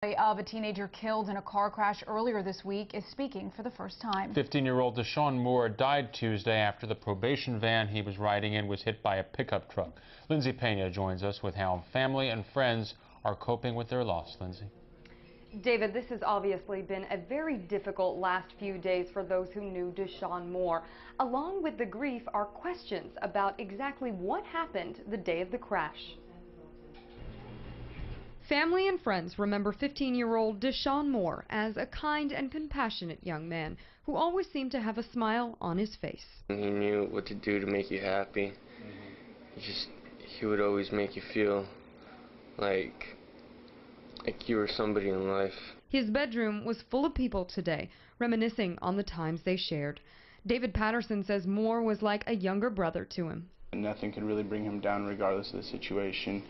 Of a teenager killed in a car crash earlier this week is speaking for the first time. 15-year-old Deshaun Moore died Tuesday after the probation van he was riding in was hit by a pickup truck. Lindsay Pena joins us with how family and friends are coping with their loss. Lindsay. David, this has obviously been a very difficult last few days for those who knew Deshaun Moore. Along with the grief are questions about exactly what happened the day of the crash. Family and friends remember 15-year-old Deshaun Moore as a kind and compassionate young man who always seemed to have a smile on his face. He knew what to do to make you happy. He would always make you feel like you were somebody in life. His bedroom was full of people today, reminiscing on the times they shared. David Patterson says Moore was like a younger brother to him. Nothing could really bring him down regardless of the situation.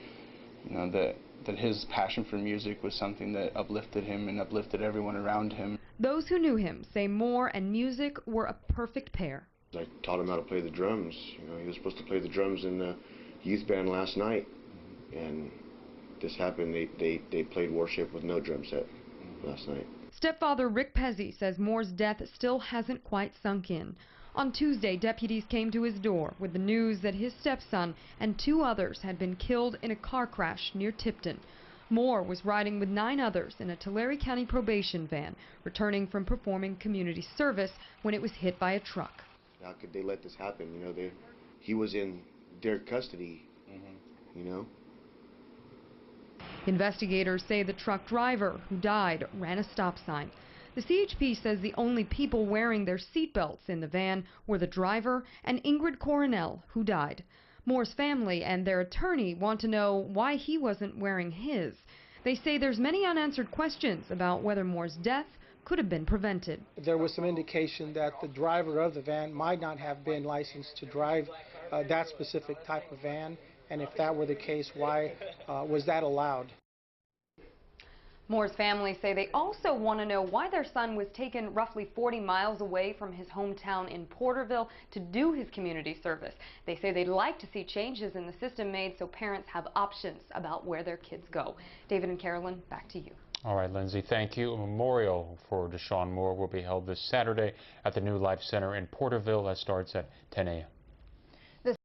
You know, that his passion for music was something that uplifted him and uplifted everyone around him. Those who knew him say Moore and music were a perfect pair. I taught him how to play the drums. You know, he was supposed to play the drums in the youth band last night, and this happened. They played worship with no drum set last night. Stepfather Rick Pezzi says Moore's death still hasn't quite sunk in. On Tuesday, deputies came to his door with the news that his stepson and 2 others had been killed in a car crash near Tipton. Moore was riding with 9 others in a Tulare County probation van, returning from performing community service when it was hit by a truck. How could they let this happen? You know, he was in their custody, you know. Investigators say the truck driver who died ran a stop sign. The CHP says the only people wearing their seatbelts in the van were the driver and Ingrid Coronel, who died. Moore's family and their attorney want to know why he wasn't wearing his. They say there's many unanswered questions about whether Moore's death could have been prevented. There was some indication that the driver of the van might not have been licensed to drive that specific type of van, and if that were the case, why was that allowed? Moore's family say they also want to know why their son was taken roughly 40 miles away from his hometown in Porterville to do his community service. They say they'd like to see changes in the system made so parents have options about where their kids go. David and Carolyn, back to you. All right, Lindsay, thank you. A memorial for Deshaun Moore will be held this Saturday at the New Life Center in Porterville. That starts at 10 a.m.